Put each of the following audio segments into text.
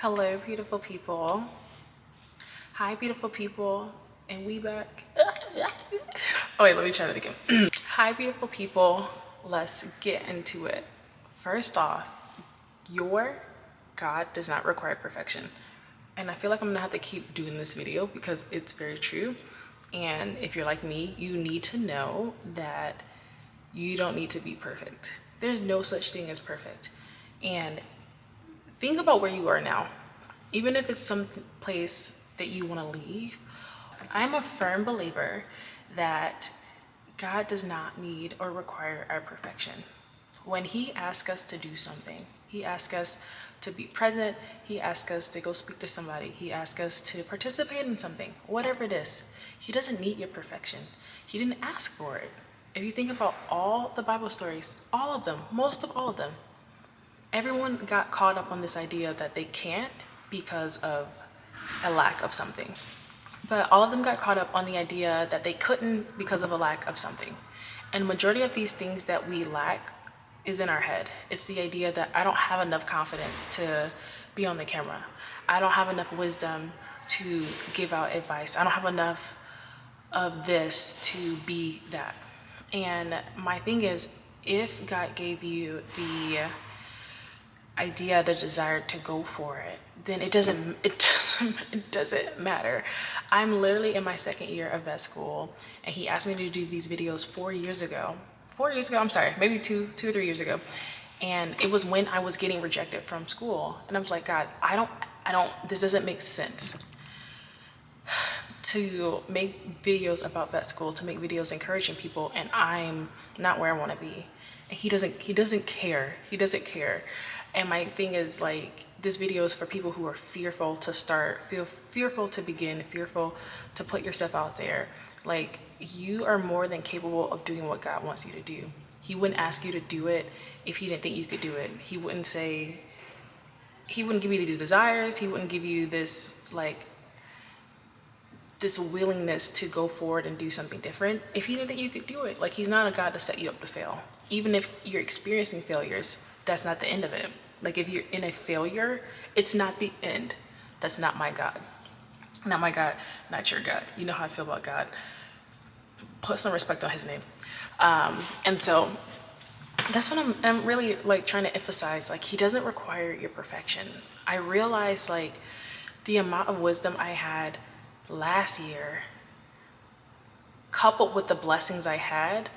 Hello, beautiful people. Hi, beautiful people. And we back. Oh, wait, let me try that again. Hi, beautiful people. Let's get into it. First off, your God does not require perfection. And I feel like I'm gonna have to keep doing this video because it's very true. And if you're like me, you need to know that you don't need to be perfect. There's no such thing as perfect. And think about where you are now. Even if it's some place that you want to leave, I'm a firm believer that God does not need or require our perfection. When He asks us to do something, He asks us to be present, He asks us to go speak to somebody, He asks us to participate in something, whatever it is, He doesn't need your perfection. He didn't ask for it. If you think about all the Bible stories, all of them, most of all of them, everyone got caught up on this idea that they can't because of a lack of something. But all of them got caught up on the idea that they couldn't because of a lack of something. And majority of these things that we lack is in our head. It's the idea that I don't have enough confidence to be on the camera. I don't have enough wisdom to give out advice. I don't have enough of this to be that. And my thing is, if God gave you the idea, the desire to go for it, then it doesn't matter. I'm literally in my second year of vet school, and He asked me to do these videos 4 years ago. 4 years ago, I'm sorry, maybe two or 3 years ago. And it was when I was getting rejected from school. And I was like, God, this doesn't make sense to make videos about vet school, to make videos encouraging people, and I'm not where I want to be. And he doesn't care. He doesn't care. And my thing is, like, this video is for people who are fearful to start, fearful to begin, fearful to put yourself out there. Like, you are more than capable of doing what God wants you to do. He wouldn't ask you to do it if He didn't think you could do it. He wouldn't give you these desires. He wouldn't give you this, like, this willingness to go forward and do something different if He didn't think you could do it. Like, He's not a God to set you up to fail. Even if you're experiencing failures, that's not the end of it. Like, if you're in a failure, it's not the end. That's not my God. Not my God, not your God. You know how I feel about God. Put some respect on His name. And so that's what I'm really, like, trying to emphasize. Like, He doesn't require your perfection. I realized, like, the amount of wisdom I had last year, coupled with the blessings I had,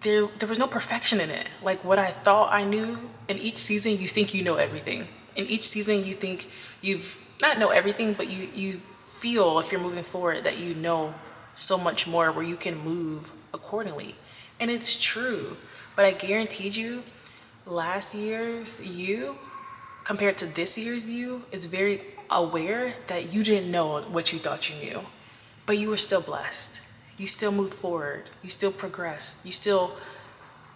there was no perfection in it. Like, what I thought I knew, in each season you think you know everything. In each season you think you've not know everything, but you feel, if you're moving forward, that you know so much more, where you can move accordingly. And it's true. But I guaranteed you, last year's you compared to this year's you is very aware that you didn't know what you thought you knew, but you were still blessed. You still moved forward. You still progressed. You still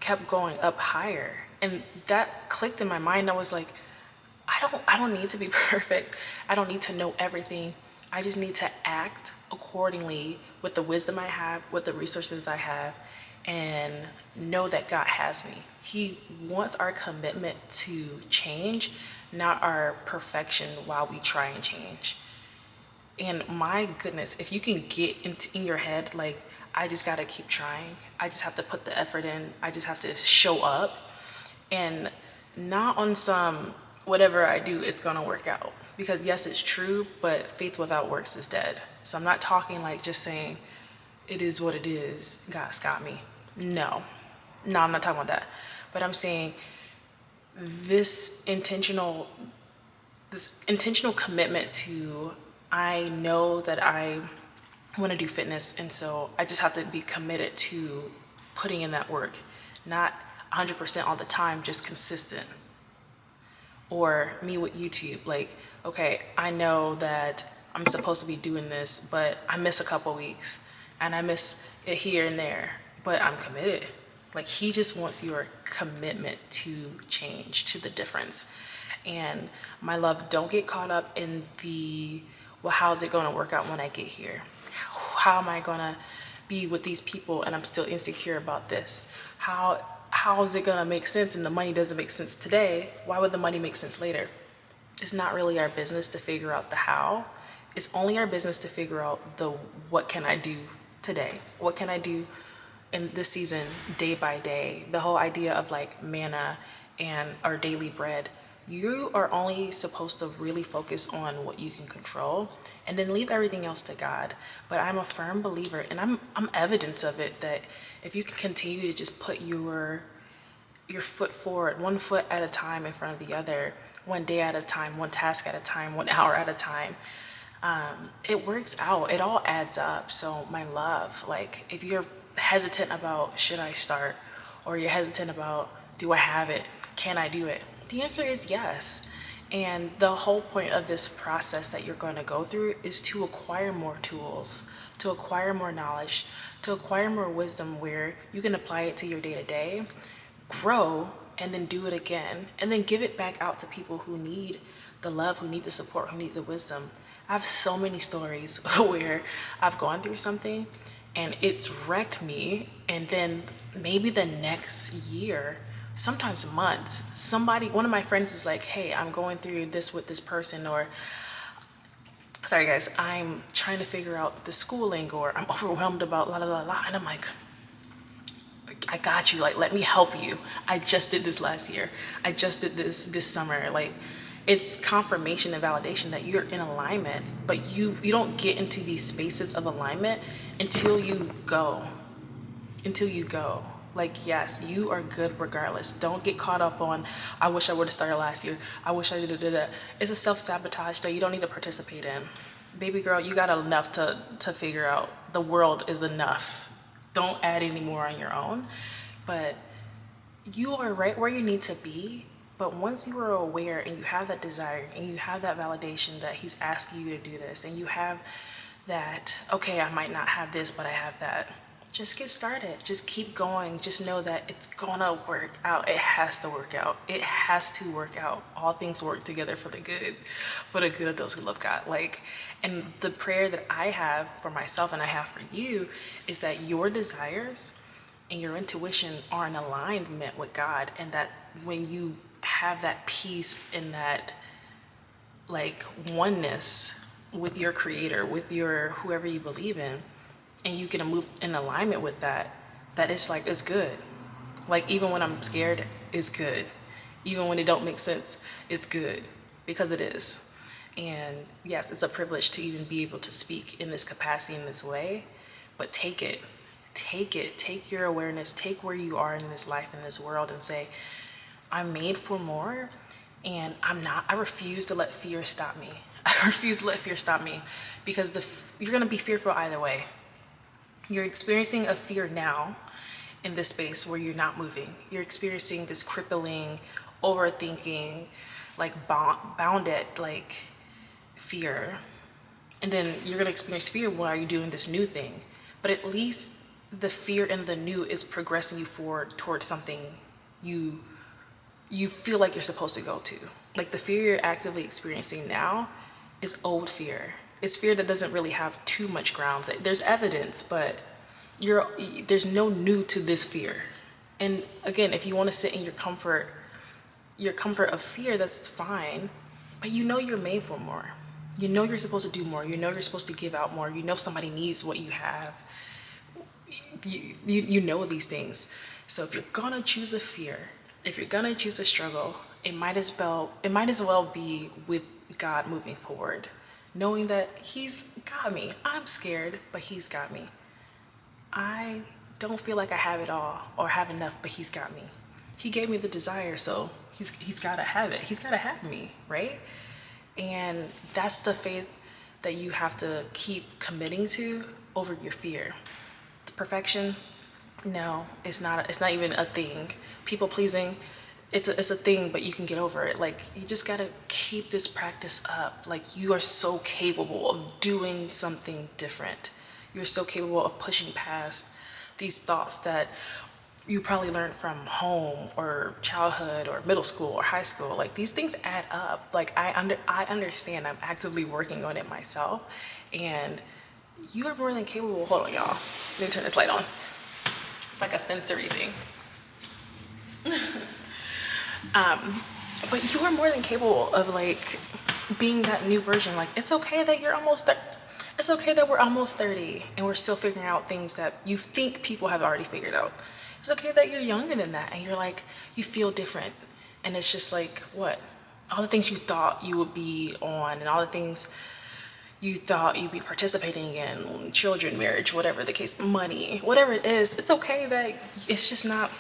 kept going up higher. And that clicked in my mind. I was like, I don't need to be perfect. I don't need to know everything. I just need to act accordingly with the wisdom I have, with the resources I have, and know that God has me. He wants our commitment to change, not our perfection while we try and change. And my goodness, if you can get in your head, like, I just gotta keep trying. I just have to put the effort in. I just have to show up, and not on some whatever I do, it's gonna work out. Because yes, it's true, but faith without works is dead. So I'm not talking like just saying it is what it is, God's got me. No, I'm not talking about that. But I'm saying this intentional commitment to, I know that I want to do fitness, and so I just have to be committed to putting in that work. Not 100% all the time, just consistent. Or me with YouTube, like, okay, I know that I'm supposed to be doing this, but I miss a couple weeks and I miss it here and there, but I'm committed. Like, He just wants your commitment to change, to the difference. And my love, don't get caught up in the, well, how's it going to work out when I get here? How am I going to be with these people and I'm still insecure about this? How is it going to make sense and the money doesn't make sense today? Why would the money make sense later? It's not really our business to figure out the how. It's only our business to figure out the what can I do today? What can I do in this season, day by day? The whole idea of like manna and our daily bread. You are only supposed to really focus on what you can control and then leave everything else to God. But I'm a firm believer, and I'm evidence of it, that if you can continue to just put your foot forward, one foot at a time in front of the other, one day at a time, one task at a time, 1 hour at a time, it works out. It all adds up. So my love, like if you're hesitant about should I start, or you're hesitant about do I have it, can I do it, the answer is yes. And the whole point of this process that you're going to go through is to acquire more tools, to acquire more knowledge, to acquire more wisdom where you can apply it to your day to day, grow, and then do it again, and then give it back out to people who need the love, who need the support, who need the wisdom. I have so many stories where I've gone through something and it's wrecked me, and then maybe the next year, sometimes months, one of my friends is like, hey, I'm going through this with this person, or sorry guys, I'm trying to figure out the schooling, or I'm overwhelmed about la la la la, and I'm like, I got you, like let me help you. I just did this last year. I just did this summer. Like it's confirmation and validation that you're in alignment, but you don't get into these spaces of alignment until you go. Like, yes, you are good regardless. Don't get caught up on, I wish I would have started last year. I wish I did. It's a self-sabotage that you don't need to participate in. Baby girl, you got enough to figure out. The world is enough. Don't add any more on your own. But you are right where you need to be. But once you are aware and you have that desire and you have that validation that he's asking you to do this, and you have that, okay, I might not have this, but I have that. Just get started. Just keep going. Just know that it's gonna work out. It has to work out. It has to work out. All things work together for the good of those who love God. Like, and the prayer that I have for myself and I have for you is that your desires and your intuition are in alignment with God, and that when you have that peace and that like oneness with your creator, with your whoever you believe in, and you can move in alignment with that, that it's like, it's good. Like even when I'm scared, it's good. Even when it don't make sense, it's good, because it is. And yes, it's a privilege to even be able to speak in this capacity, in this way, but take it, take your awareness, take where you are in this life, in this world, and say, I'm made for more, and I refuse to let fear stop me. I refuse to let fear stop me, because you're gonna be fearful either way. You're experiencing a fear now in this space where you're not moving. You're experiencing this crippling, overthinking, like bounded, like fear. And then you're gonna experience fear while you're doing this new thing. But at least the fear in the new is progressing you forward towards something you feel like you're supposed to go to. Like the fear you're actively experiencing now is old fear. It's fear that doesn't really have too much grounds. There's evidence, but there's no new to this fear. And again, if you want to sit in your comfort of fear, that's fine. But you know you're made for more. You know you're supposed to do more. You know you're supposed to give out more. You know somebody needs what you have. You know these things. So if you're gonna choose a fear, if you're gonna choose a struggle, it might as well be with God moving forward, knowing that he's got me. I'm scared, but he's got me. I don't feel like I have it all or have enough, but he's got me. He gave me the desire, so he's gotta have it. He's gotta have me, right? And that's the faith that you have to keep committing to over your fear. The perfection, no, it's not even a thing. People pleasing, it's a thing, but you can get over it. Like, you just gotta keep this practice up. Like, you are so capable of doing something different. You're so capable of pushing past these thoughts that you probably learned from home or childhood or middle school or high school. Like, these things add up. Like, I understand. I'm actively working on it myself, and you are more than capable. Hold on, y'all. Let me turn this light on. It's like a sensory thing. But you are more than capable of like being that new version. Like it's okay that you're almost there. It's okay that we're almost 30 and we're still figuring out things that you think people have already figured out. It's okay that you're younger than that and you're like, you feel different. And it's just like, what? All the things you thought you would be on and all the things you thought you'd be participating in, children, marriage, whatever the case, money, whatever it is, it's okay that it's just not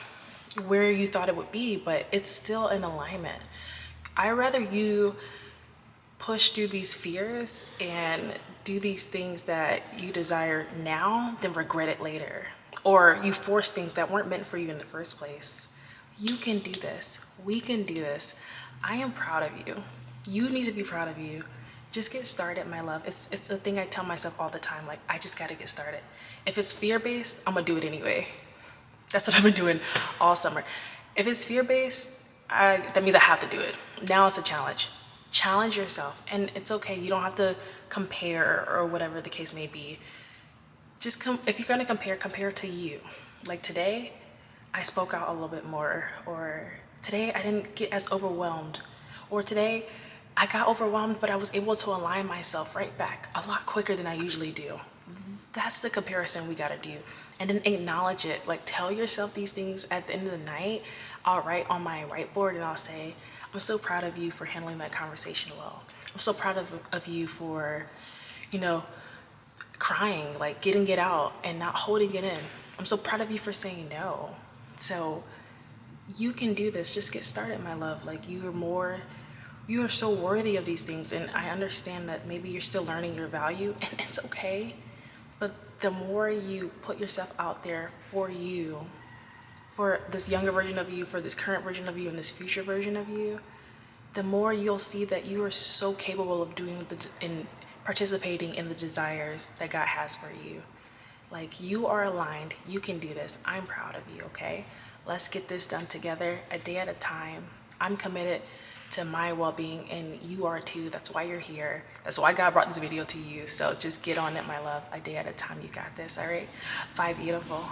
where you thought it would be, but it's still in alignment. I'd rather you push through these fears and do these things that you desire now than regret it later. Or you force things that weren't meant for you in the first place. You can do this. We can do this. I am proud of you. You need to be proud of you. Just get started, my love. It's a thing I tell myself all the time. Like, I just gotta get started. If it's fear-based, I'm gonna do it anyway. That's what I've been doing all summer. If it's fear-based, that means I have to do it. Now it's a challenge. Challenge yourself, and it's okay. You don't have to compare or whatever the case may be. Just if you're gonna compare to you. Like today, I spoke out a little bit more, or today I didn't get as overwhelmed, or today I got overwhelmed, but I was able to align myself right back a lot quicker than I usually do. That's the comparison we gotta do. And then acknowledge it. Like tell yourself these things at the end of the night. I'll write on my whiteboard and I'll say, I'm so proud of you for handling that conversation well. I'm so proud of you for, you know, crying, like getting it out and not holding it in. I'm so proud of you for saying no. So you can do this. Just get started, my love. Like you are so worthy of these things. And I understand that maybe you're still learning your value and it's okay. But the more you put yourself out there for you, for this younger version of you, for this current version of you, and this future version of you, the more you'll see that you are so capable of doing and participating in the desires that God has for you. Like you are aligned, you can do this. I'm proud of you, okay? Let's get this done together, a day at a time. I'm committed to my well-being and you are too. That's why you're here. That's why God brought this video to you. So just get on it, my love, a day at a time. You got this, all right? Bye, beautiful.